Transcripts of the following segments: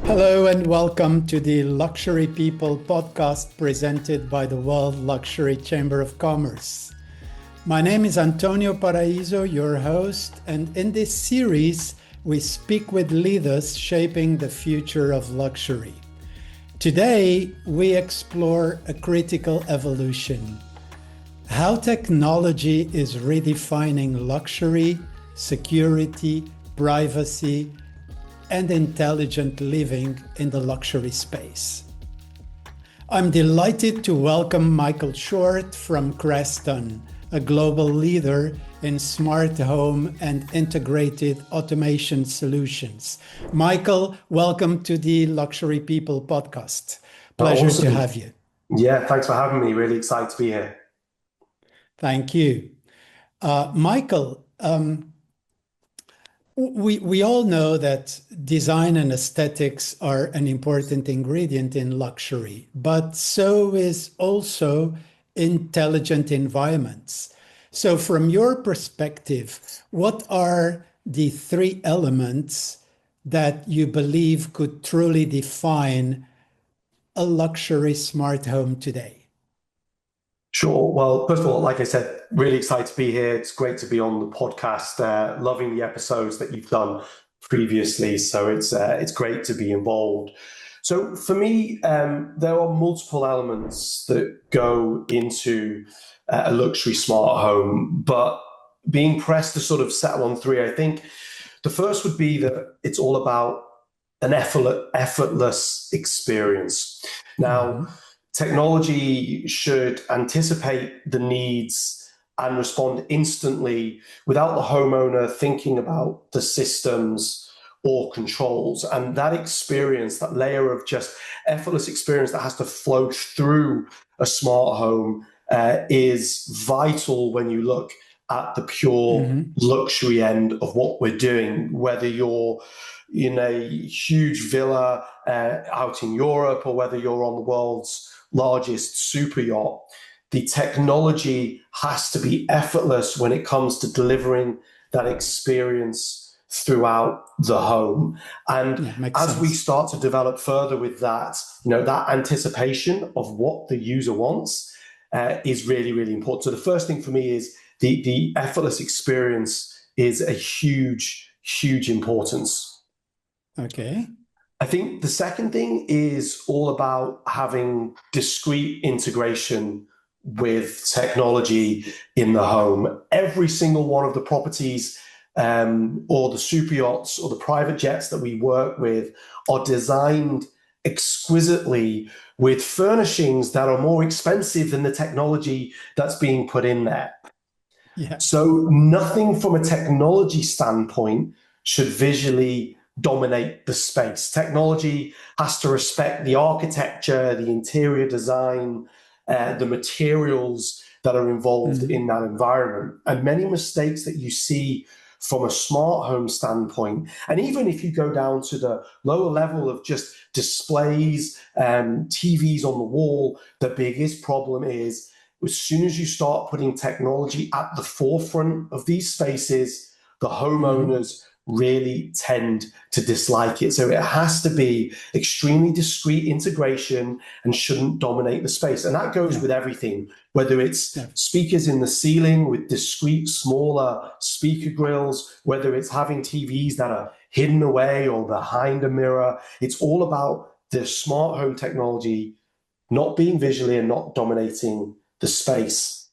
Hello and welcome to the Luxury People podcast presented by the World Luxury Chamber of Commerce. My name is Antonio Paraíso, your host, and in this series, we speak with leaders shaping the future of luxury. Today, we explore a critical evolution: how technology is redefining luxury, security, privacy, and intelligent living in the luxury space. I'm delighted to welcome Michael Short from Crestron, a global leader in smart home and integrated automation solutions. Michael, welcome to the Luxury People podcast. Pleasure to have you. Yeah, thanks for having me. Really excited to be here. Thank you. Michael, we all know that design and aesthetics are an important ingredient in luxury, but so is also intelligent environments. So from your perspective, what are the three elements that you believe could truly define a luxury smart home today? Sure. Well, first of all, like I said, really excited to be here. It's great to be on the podcast. Loving the episodes that you've done previously. So it's great to be involved. So for me, there are multiple elements that go into a luxury smart home, but being pressed to sort of settle on three, I think the first would be that it's all about an effortless experience. Now, technology should anticipate the needs and respond instantly without the homeowner thinking about the systems or controls. And that experience, that layer of just effortless experience that has to flow through a smart home is vital when you look at the pure luxury end of what we're doing, whether you're in a huge villa out in Europe or whether you're on the world's largest super yacht. The technology has to be effortless when it comes to delivering that experience throughout the home. And as we start to develop further with that, that anticipation of what the user wants is really, really important. So the first thing for me is the effortless experience is a huge, huge importance. Okay. I think the second thing is all about having discrete integration with technology in the home. Every single one of the properties or the super yachts or the private jets that we work with are designed exquisitely with furnishings that are more expensive than the technology that's being put in there. Yeah. So nothing from a technology standpoint should visually dominate the space. Technology has to respect the architecture, the interior design, the materials that are involved in that environment. And many mistakes that you see from a smart home standpoint, and even if you go down to the lower level of just displays, TVs on the wall, the biggest problem is as soon as you start putting technology at the forefront of these spaces, the homeowners really tend to dislike it. So it has to be extremely discrete integration and shouldn't dominate the space. And that goes with everything, whether it's speakers in the ceiling with discrete, smaller speaker grills, whether it's having TVs that are hidden away or behind a mirror. It's all about the smart home technology not being visually and not dominating the space.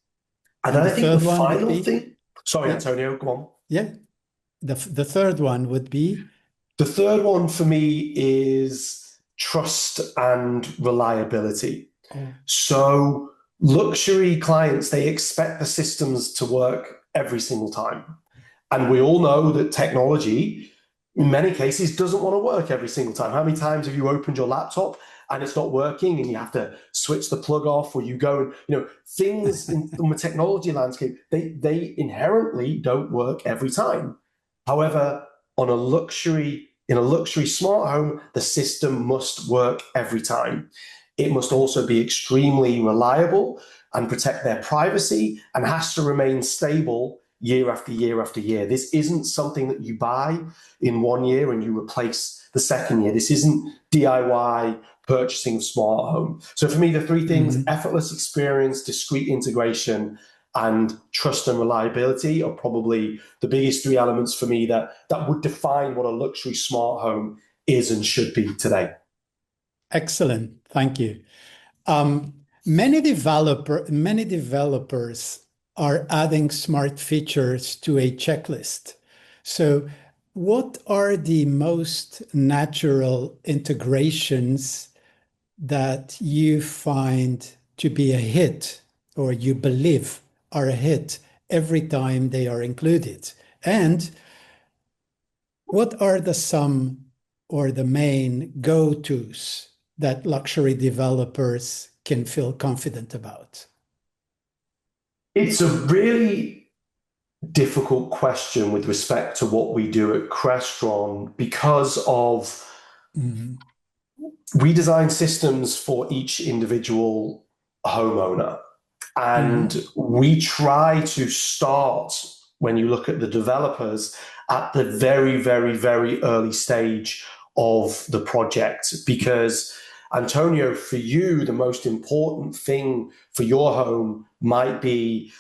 And then I think the final thing, sorry, Antonio, go on. Yeah. The third one would be? The third one for me is trust and reliability. So luxury clients, they expect the systems to work every single time. And we all know that technology, in many cases, doesn't want to work every single time. How many times have you opened your laptop and it's not working and you have to switch the plug off, or you go and, things in the technology landscape, they inherently don't work every time. However, in a luxury smart home, the system must work every time. It must also be extremely reliable and protect their privacy, and has to remain stable year after year after year. This isn't something that you buy in 1 year and you replace the second year. This isn't DIY, purchasing of smart home. So for me, the three things, effortless experience, discrete integration, and trust and reliability are probably the biggest three elements for me that would define what a luxury smart home is and should be today. Excellent. Thank you. Many developers are adding smart features to a checklist. So what are the most natural integrations that you find to be a hit, or you believe are a hit every time they are included? And what are some or the main go-tos that luxury developers can feel confident about? It's a really difficult question with respect to what we do at Crestron because of we design systems for each individual homeowner. And we try to start, when you look at the developers, at the very, very, very early stage of the project. Because, Antonio, for you, the most important thing for your home might be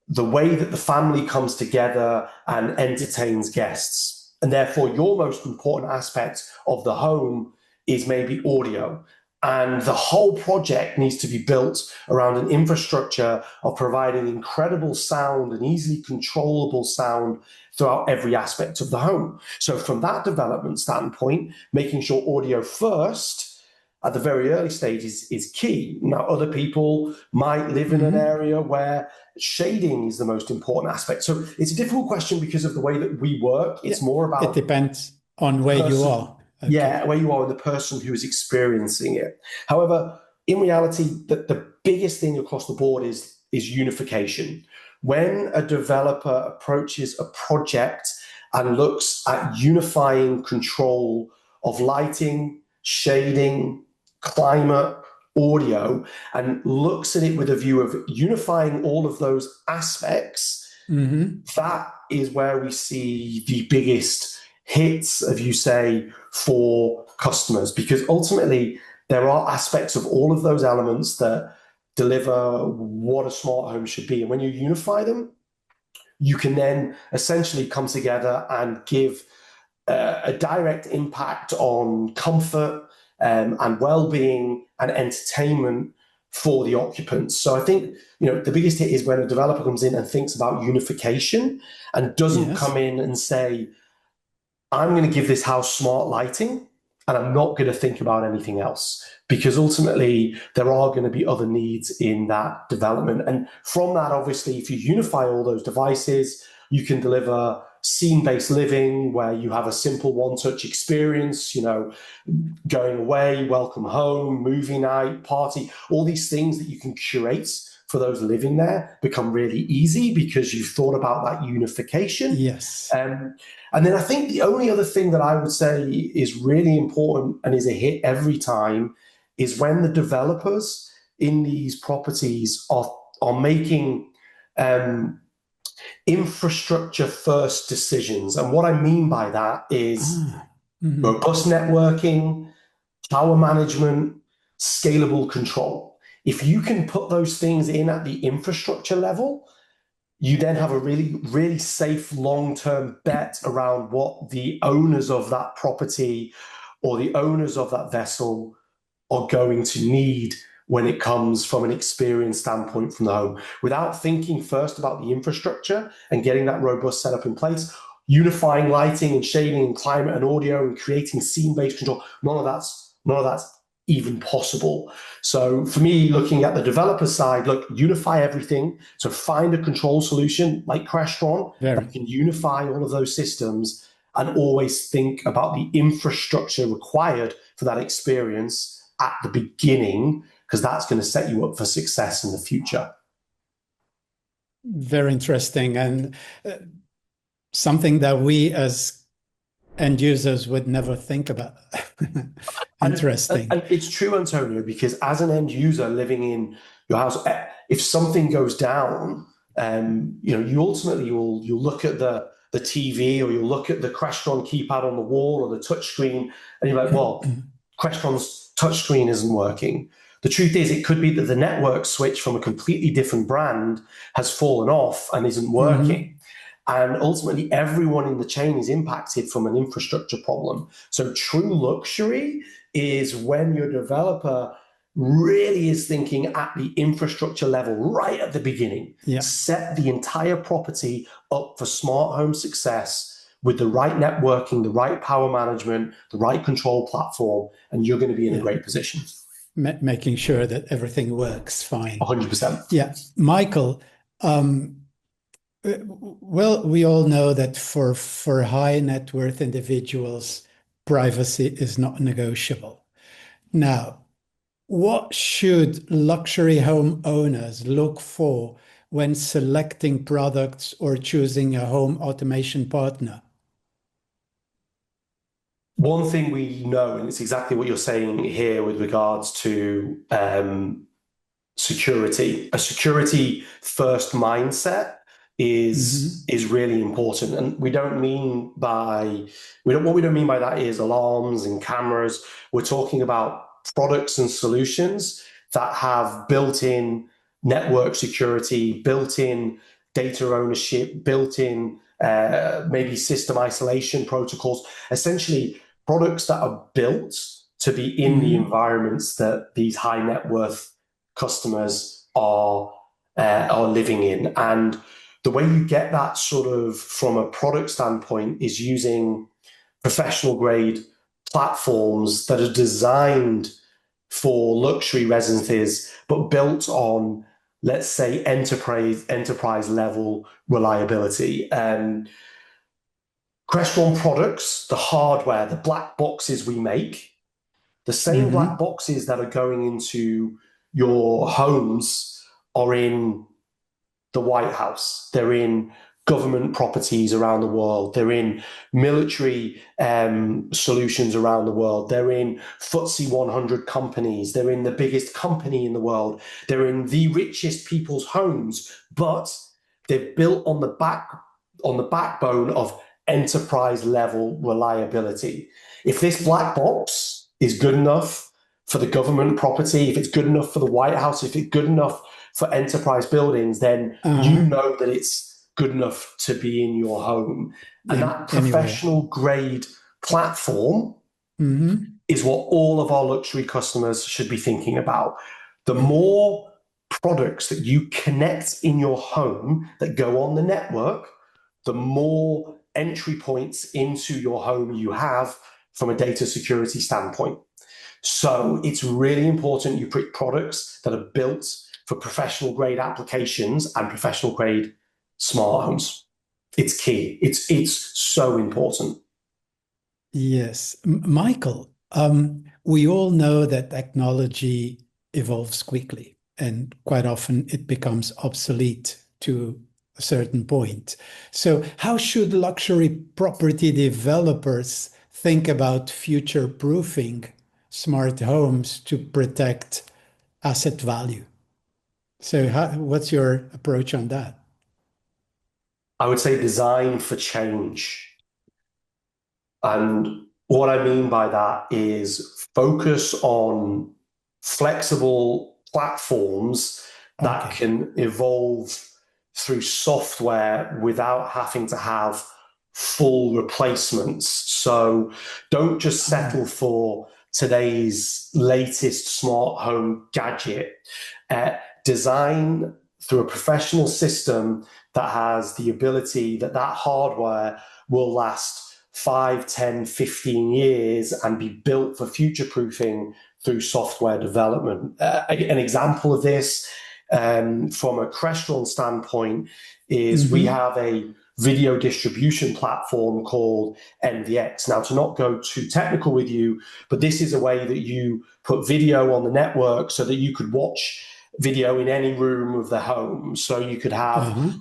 the way that the family comes together and entertains guests. And therefore, your most important aspect of the home is maybe audio. And the whole project needs to be built around an infrastructure of providing incredible sound and easily controllable sound throughout every aspect of the home. So from that development standpoint, making sure audio first at the very early stages is key. Now, other people might live in an area where shading is the most important aspect. So it's a difficult question because of the way that we work. It's more about... It depends on where you are. Okay. Yeah, where you are and the person who is experiencing it. However, in reality, the biggest thing across the board is unification. When a developer approaches a project and looks at unifying control of lighting, shading, climate, audio, and looks at it with a view of unifying all of those aspects, that is where we see the biggest hits, as you say, for customers, because ultimately there are aspects of all of those elements that deliver what a smart home should be. And when you unify them, you can then essentially come together and give a direct impact on comfort and well-being and entertainment for the occupants. So I think, the biggest hit is when a developer comes in and thinks about unification and doesn't come in and say, I'm going to give this house smart lighting and I'm not going to think about anything else, because ultimately there are going to be other needs in that development. And from that, obviously, if you unify all those devices, you can deliver scene-based living where you have a simple one-touch experience, going away, welcome home, movie night, party, all these things that you can curate for those living there become really easy because you've thought about that unification. Yes. And then I think the only other thing that I would say is really important and is a hit every time is when the developers in these properties are making infrastructure first decisions. And what I mean by that is robust networking, power management, scalable control. If you can put those things in at the infrastructure level, you then have a really, really safe long-term bet around what the owners of that property or the owners of that vessel are going to need when it comes from an experience standpoint from the home. Without thinking first about the infrastructure and getting that robust setup in place, unifying lighting and shading and climate and audio and creating scene-based control, none of that's even possible. So for me, looking at the developer side, look, unify everything. So find a control solution like Crestron that can unify all of those systems and always think about the infrastructure required for that experience at the beginning, because that's going to set you up for success in the future. Very interesting. And something that we as end users would never think about. Interesting. And it's true, Antonio, because as an end user living in your house, if something goes down, you ultimately you'll look at the TV or you'll look at the Crestron keypad on the wall or the touchscreen, and you're like, well, Crestron's touchscreen isn't working. The truth is, it could be that the network switch from a completely different brand has fallen off and isn't working. And ultimately, everyone in the chain is impacted from an infrastructure problem. So true luxury is when your developer really is thinking at the infrastructure level right at the beginning. Yeah. Set the entire property up for smart home success with the right networking, the right power management, the right control platform, and you're going to be in a great position. Making sure that everything works fine. 100%. Yeah. Michael, well, we all know that for high net worth individuals, privacy is not negotiable. Now, what should luxury home owners look for when selecting products or choosing a home automation partner? One thing we know, and it's exactly what you're saying here with regards to security, a security first mindset is really important. And we don't mean by that is alarms and cameras. We're talking about products and solutions that have built-in network security, built-in data ownership, built-in maybe system isolation protocols, essentially products that are built to be in the environments that these high net worth customers are living in. And the way you get that sort of from a product standpoint is using professional grade platforms that are designed for luxury residences, but built on, let's say, enterprise level reliability. And Crestron products, the hardware, the black boxes we make, the same black boxes that are going into your homes are in the White House. They're in government properties around the world. They're in military solutions around the world. They're in FTSE 100 companies. They're in the biggest company in the world. They're in the richest people's homes, but they're built on the backbone of enterprise level reliability. If this black box is good enough for the government property, if it's good enough for the White House, if it's good enough for enterprise buildings, then you know that it's good enough to be in your home. And that professional grade platform is what all of our luxury customers should be thinking about. The more products that you connect in your home that go on the network, the more entry points into your home you have from a data security standpoint. So it's really important you pick products that are built for professional grade applications and professional grade smart homes. It's key. It's so important. Yes. Michael, we all know that technology evolves quickly and quite often it becomes obsolete to a certain point. So how should luxury property developers think about future-proofing smart homes to protect asset value? So what's your approach on that? I would say design for change. And what I mean by that is focus on flexible platforms that can evolve through software without having to have full replacements. So don't just settle for today's latest smart home gadget. Design through a professional system that has the ability that hardware will last 5, 10, 15 years and be built for future-proofing through software development. An example of this from a Crestron standpoint is we have a video distribution platform called NVX. Now, to not go too technical with you, but this is a way that you put video on the network so that you could watch video in any room of the home. So you could have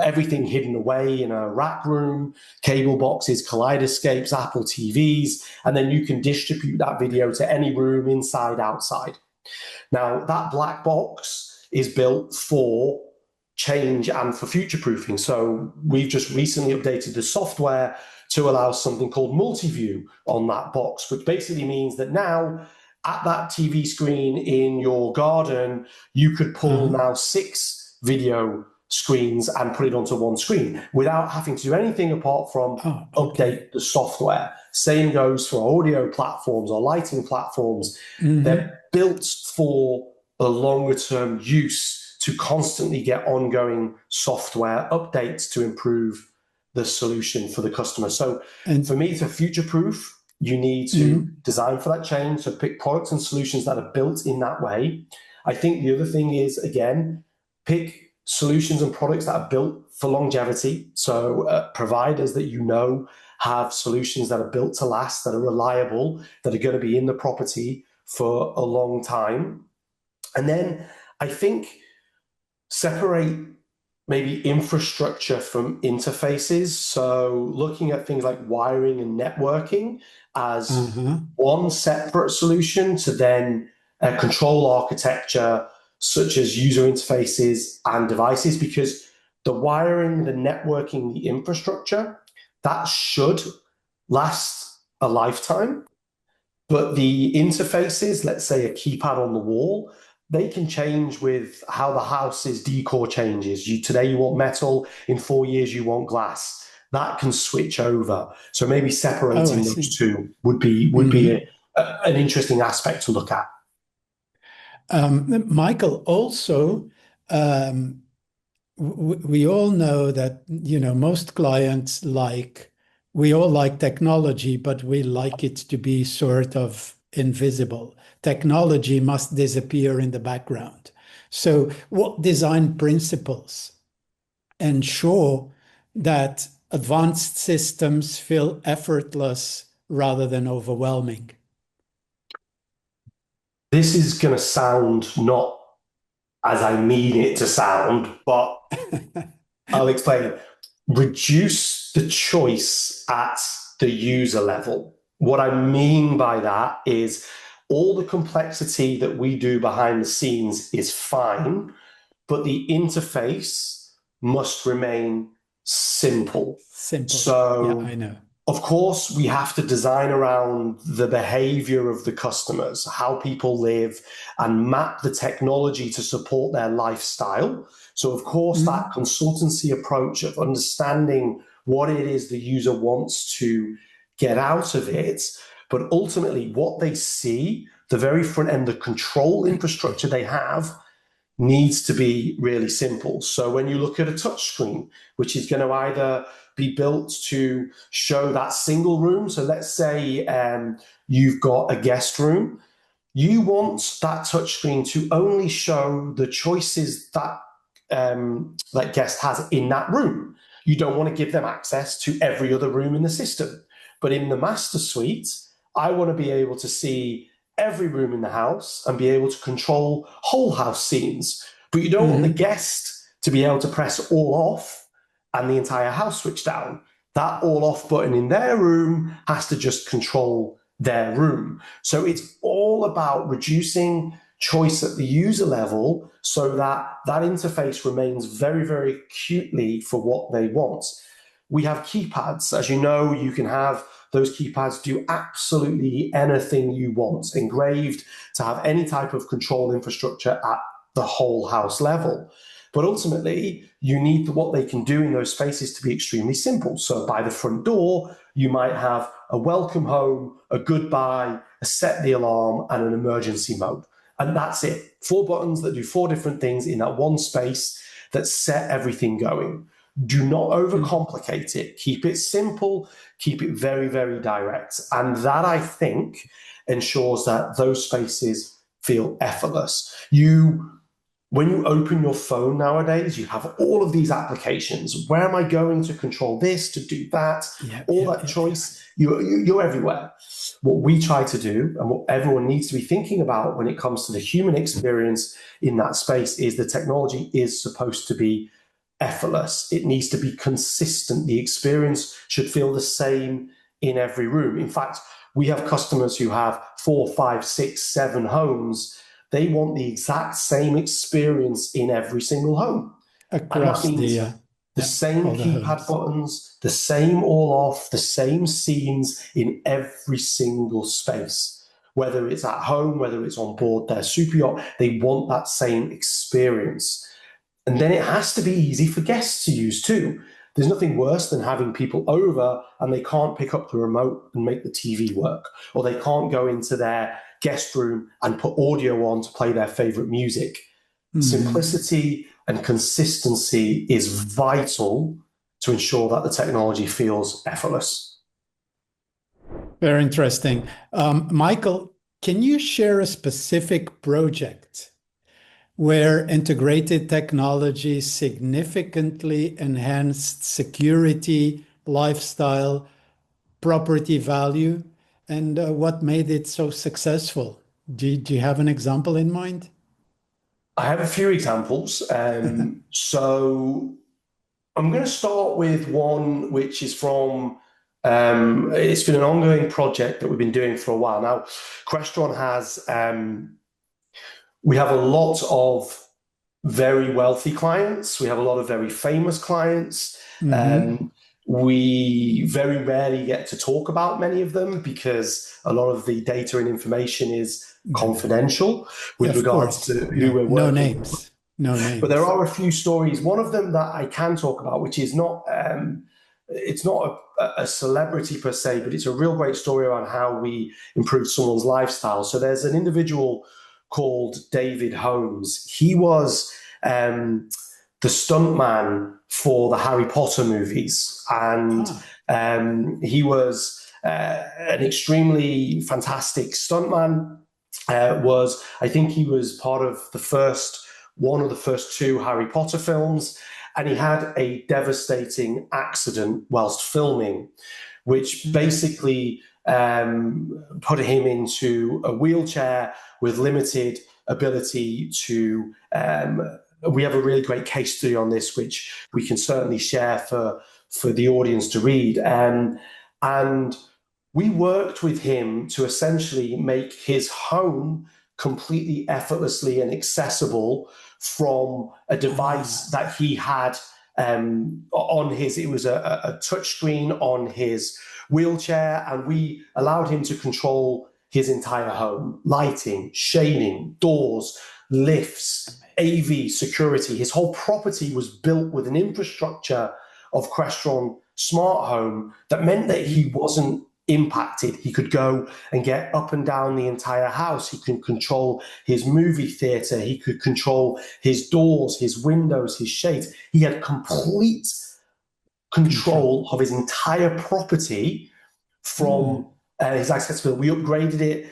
everything hidden away in a rack room, cable boxes, kaleidoscopes, Apple TVs, and then you can distribute that video to any room, inside, outside. Now, that black box is built for change and for future proofing. So we've just recently updated the software to allow something called multi-view on that box, which basically means that now at that TV screen in your garden, you could pull now 6 video screens and put it onto one screen without having to do anything apart from update the software. Same goes for audio platforms or lighting platforms. They're built for a longer term use to constantly get ongoing software updates to improve the solution for the customer. So for me to future-proof, you need to design for that change, so pick products and solutions that are built in that way. I think the other thing is, again, pick solutions and products that are built for longevity. So providers that you know have solutions that are built to last, that are reliable, that are going to be in the property for a long time. And then I think separate maybe infrastructure from interfaces. So looking at things like wiring and networking as one separate solution to then control architecture such as user interfaces and devices, because the wiring, the networking, the infrastructure, that should last a lifetime. But the interfaces, let's say a keypad on the wall, they can change with how the house's decor changes. Today you want metal, in 4 years you want glass. That can switch over. So maybe separating those two would be an interesting aspect to look at. Michael, also, we all know that, most clients we all like technology, but we like it to be sort of invisible. Technology must disappear in the background. So what design principles ensure that advanced systems feel effortless rather than overwhelming? This is going to sound not as I mean it to sound, but I'll explain. Reduce the choice at the user level. What I mean by that is all the complexity that we do behind the scenes is fine, but the interface must remain simple. So, yeah, I know. Of course, we have to design around the behavior of the customers, how people live, and map the technology to support their lifestyle. So, of course, that consultancy approach of understanding what it is the user wants to get out of it, but ultimately what they see, the very front end, the control infrastructure they have, needs to be really simple. So when you look at a touchscreen, which is going to either be built to show that single room. So let's say you've got a guest room. You want that touchscreen to only show the choices that that guest has in that room. You don't want to give them access to every other room in the system. But in the master suite, I want to be able to see every room in the house and be able to control whole house scenes. But you don't want the guest to be able to press all off and the entire house switch down. That all off button in their room has to just control their room. So it's all about reducing choice at the user level so that that interface remains very, very acutely for what they want. We have keypads. As you know, you can have those keypads do absolutely anything you want, engraved to have any type of control infrastructure at the whole house level. But ultimately, you need what they can do in those spaces to be extremely simple. So by the front door, you might have a welcome home, a goodbye, a set the alarm, and an emergency mode. And that's it. 4 buttons that do 4 different things in that one space that set everything going. Do not overcomplicate it. Keep it simple. Keep it very, very direct. And that, I think, ensures that those spaces feel effortless. When you open your phone nowadays, you have all of these applications. Where am I going to control this, to do that? Choice. You're everywhere. What we try to do and what everyone needs to be thinking about when it comes to the human experience in that space is the technology is supposed to be effortless. It needs to be consistent. The experience should feel the same in every room. In fact, we have customers who have 4, 5, 6, 7 homes. They want the exact same experience in every single home. And that across means the yeah, same all the keypad homes. buttons, the same all off, the same scenes in every single space. Whether it's at home, whether it's on board their super yacht, they want that same experience. And then it has to be easy for guests to use too. There's nothing worse than having people over and they can't pick up the remote and make the TV work, or they can't go into their guest room and put audio on to play their favorite music. Simplicity and consistency is vital to ensure that the technology feels effortless. Very interesting. Michael, can you share a specific project where integrated technology significantly enhanced security, lifestyle, property value, and what made it so successful? Do you have an example in mind? I have a few examples. So I'm going to start with one which is from, it's been an ongoing project that we've been doing for a while. Now, Crestron has, we have a lot of very wealthy clients. We have a lot of very famous clients. We very rarely get to talk about many of them because a lot of the data and information is confidential with Of regards course. to who we're No working with. names. No But there names. are a few stories. One of them that I can talk about, which is not, it's not a celebrity per se, but it's a real great story around how we improve someone's lifestyle. So there's an individual called David Holmes. He was the stuntman for the Harry Potter movies, and he was an extremely fantastic stuntman. I think he was part of one of the first two Harry Potter films, and he had a devastating accident whilst filming, which basically put him into a wheelchair with limited ability to. We have a really great case study on this, which we can certainly share for the audience to read. And we worked with him to essentially make his home completely effortlessly and accessible from a device that he had on his, it was a touchscreen on his wheelchair, and we allowed him to control his entire home: lighting, shading, doors, lifts, AV, security. His whole property was built with an infrastructure of Crestron Smart Home that meant that he wasn't impacted. He could go and get up and down the entire house. He could control his movie theater. He could control his doors, his windows, his shades. He had complete control of his entire property from his accessibility. We upgraded it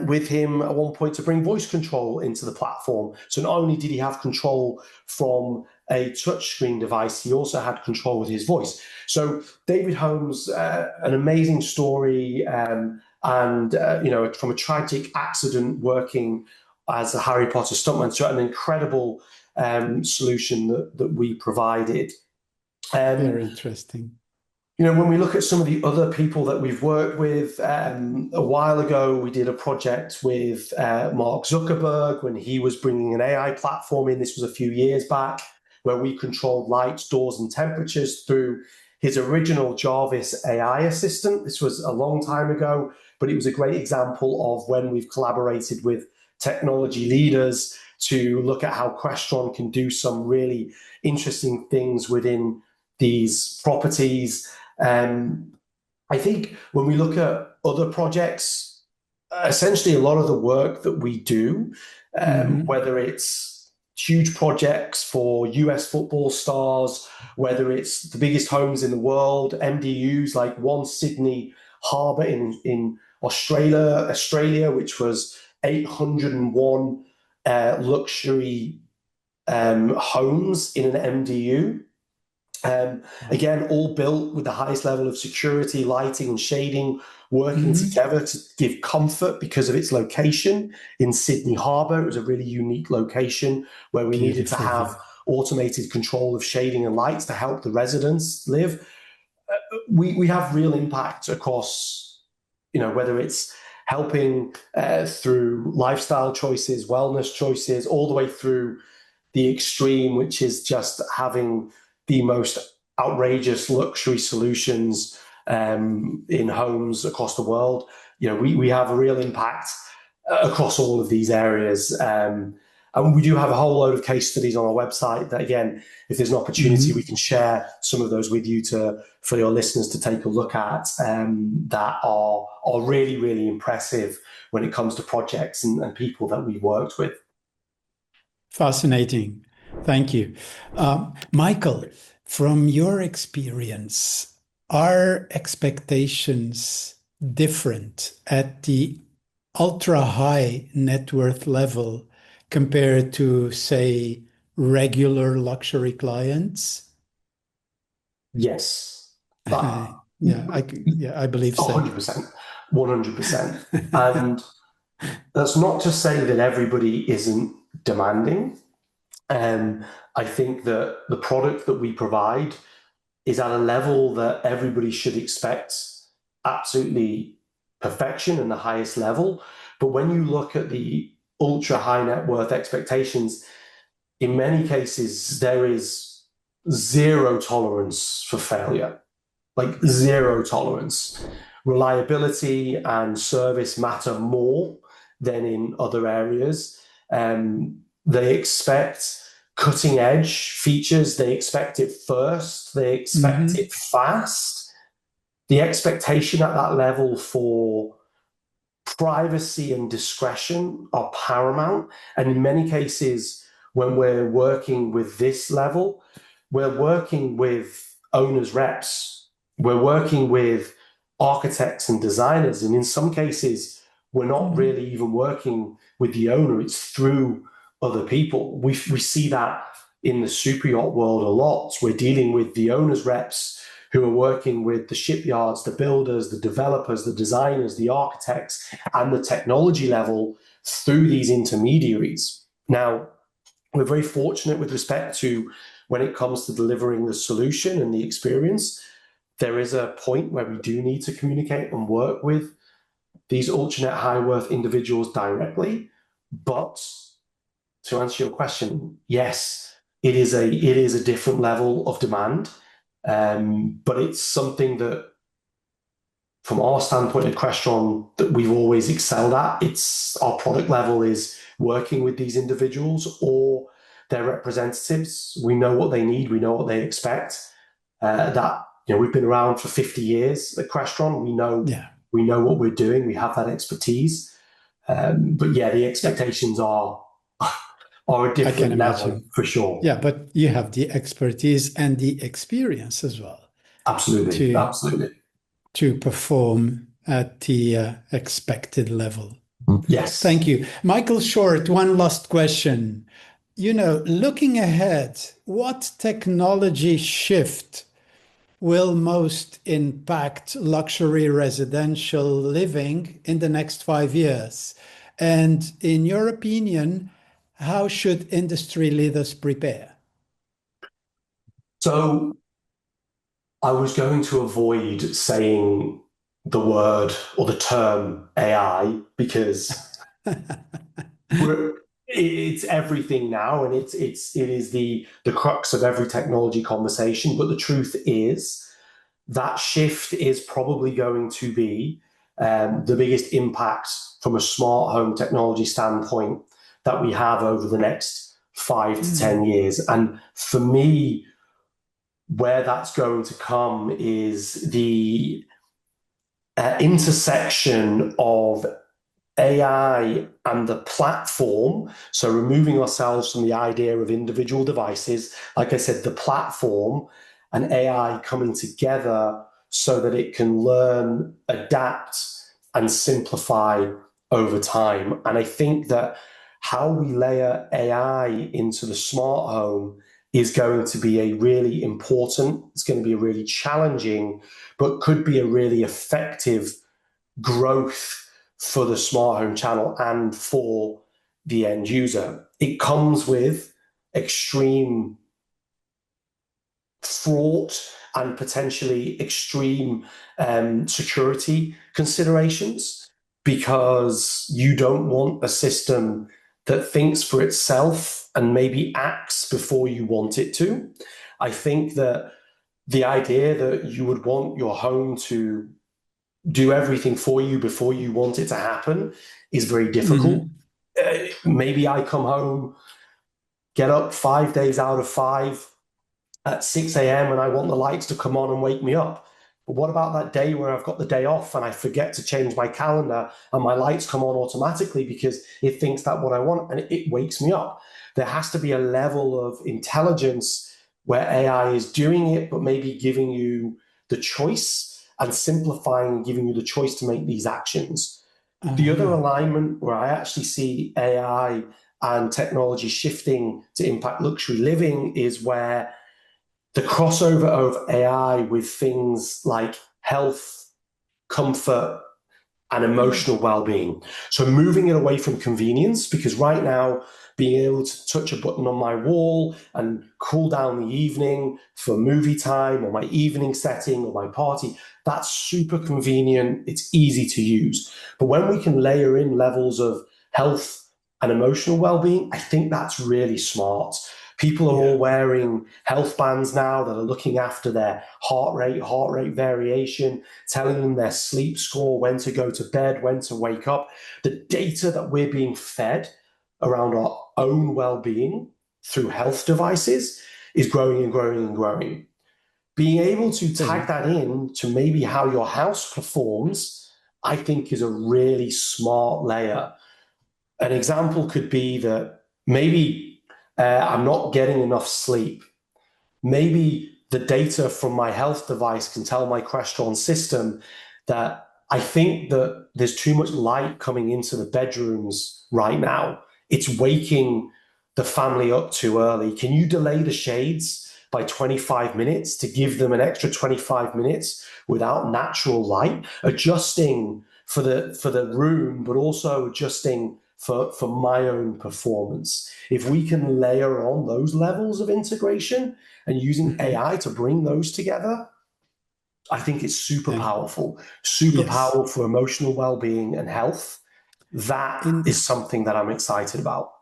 with him at one point to bring voice control into the platform. So not only did he have control from a touchscreen device, he also had control with his voice. So David Holmes, an amazing story, and from a tragic accident working as a Harry Potter stuntman, so an incredible solution that we provided. Very interesting. When we look at some of the other people that we've worked with, a while ago, we did a project with Mark Zuckerberg when he was bringing an AI platform in. This was a few years back, where we controlled lights, doors, and temperatures through his original Jarvis AI assistant. This was a long time ago, but it was a great example of when we've collaborated with technology leaders to look at how Crestron can do some really interesting things within these properties. I think when we look at other projects, essentially a lot of the work that we do, whether it's huge projects for US football stars, whether it's the biggest homes in the world, MDUs like One Sydney Harbour in Australia, which was 801 luxury homes in an MDU. Again, all built with the highest level of security, lighting, and shading, working together to give comfort because of its location in Sydney Harbour. It was a really unique location where we needed to have automated control of shading and lights to help the residents live. We have real impact across, whether it's helping through lifestyle choices, wellness choices, all the way through the extreme, which is just having the most outrageous luxury solutions in homes across the world. We have a real impact across all of these areas. And we do have a whole load of case studies on our website that, again, if there's an opportunity, we can share some of those with you for your listeners to take a look at, that are really, really impressive when it comes to projects and people that we've worked with. Fascinating. Thank you. Michael, from your experience, are expectations different at the ultra high net worth level compared to, say, regular luxury clients? Yes. Yeah, I believe so. 100%. 100%. And that's not to say that everybody isn't demanding. I think that the product that we provide is at a level that everybody should expect absolutely perfection and the highest level. But when you look at the ultra high net worth expectations, in many cases, there is zero tolerance for failure, like zero tolerance. Reliability and service matter more than in other areas. They expect cutting edge features. They expect it first. They expect it fast. The expectation at that level for privacy and discretion are paramount. And in many cases, when we're working with this level, we're working with owners' reps. We're working with architects and designers. And in some cases, we're not really even working with the owner. It's through other people. We see that in the super yacht world a lot. We're dealing with the owners' reps who are working with the shipyards, the builders, the developers, the designers, the architects, and the technology level through these intermediaries. Now, we're very fortunate with respect to when it comes to delivering the solution and the experience. There is a point where we do need to communicate and work with these ultra net high worth individuals directly. But to answer your question, yes, it is a different level of demand. But it's something that, from our standpoint at Crestron, that we've always excelled at. It's our product level is working with these individuals or their representatives. We know what they need. We know what they expect. We've been around for 50 years at Crestron. We know what we're doing. We have that expertise. But yeah, the expectations are a different level for sure. Yeah, but you have the expertise and the experience as well. Absolutely. Absolutely. To perform at the expected level. Yes. Thank you. Michael Short, one last question. Looking ahead, what technology shift will most impact luxury residential living in the next 5 years? And in your opinion, how should industry leaders prepare? So I was going to avoid saying the word or the term AI because it's everything now, and it is the crux of every technology conversation. But the truth is that shift is probably going to be the biggest impact from a smart home technology standpoint that we have over the next 5 to 10 years. And for me, where that's going to come is the intersection of AI and the platform. So removing ourselves from the idea of individual devices, like I said, the platform and AI coming together so that it can learn, adapt, and simplify over time. And I think that how we layer AI into the smart home is going to be it's going to be a really challenging, but could be a really effective growth for the smart home channel and for the end user. It comes with extreme fraught and potentially extreme security considerations, because you don't want a system that thinks for itself and maybe acts before you want it to. I think that the idea that you would want your home to do everything for you before you want it to happen is very difficult. Maybe I come home, get up 5 days out of 5 at 6 a.m. and I want the lights to come on and wake me up. But what about that day where I've got the day off and I forget to change my calendar and my lights come on automatically because it thinks that's what I want and it wakes me up? There has to be a level of intelligence where AI is doing it, but maybe giving you the choice and simplifying, giving you the choice to make these actions. The other alignment where I actually see AI and technology shifting to impact luxury living is where the crossover of AI with things like health, comfort, and emotional well-being. So moving it away from convenience, because right now, being able to touch a button on my wall and cool down the evening for movie time or my evening setting or my party, that's super convenient. It's easy to use. But when we can layer in levels of health and emotional well-being, I think that's really smart. People are all wearing health bands now that are looking after their heart rate variation, telling them their sleep score, when to go to bed, when to wake up. The data that we're being fed around our own well-being through health devices is growing and growing and growing. Being able to tag that in to maybe how your house performs, I think is a really smart layer. An example could be that maybe I'm not getting enough sleep. Maybe the data from my health device can tell my Crestron system that I think that there's too much light coming into the bedrooms right now. It's waking the family up too early. Can you delay the shades by 25 minutes to give them an extra 25 minutes without natural light? Adjusting for the room, but also adjusting for my own performance. If we can layer on those levels of integration and using AI to bring those together, I think it's super powerful for emotional well-being and health. That is something that I'm excited about.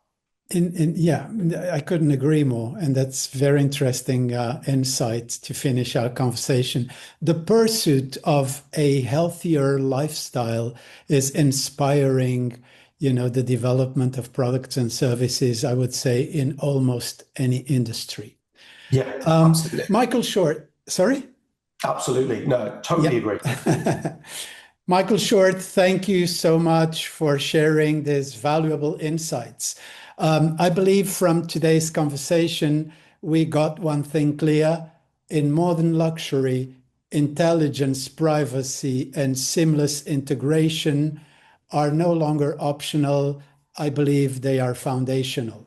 Yeah, I couldn't agree more. And that's very interesting insight to finish our conversation. The pursuit of a healthier lifestyle is inspiring, the development of products and services, I would say, in almost any industry. Yeah, absolutely. Michael Short, sorry? Absolutely. No, totally agree. Michael Short, thank you so much for sharing these valuable insights. I believe from today's conversation, we got one thing clear. In modern luxury, intelligence, privacy, and seamless integration are no longer optional. I believe they are foundational.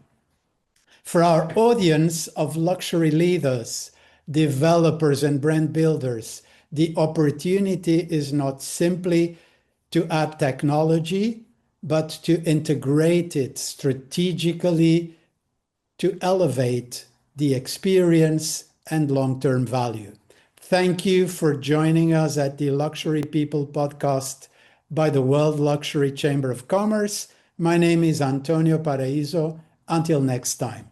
For our audience of luxury leaders, developers, and brand builders, the opportunity is not simply to add technology, but to integrate it strategically to elevate the experience and long-term value. Thank you for joining us at the Luxury People podcast by the World Luxury Chamber of Commerce. My name is Antonio Paraíso. Until next time.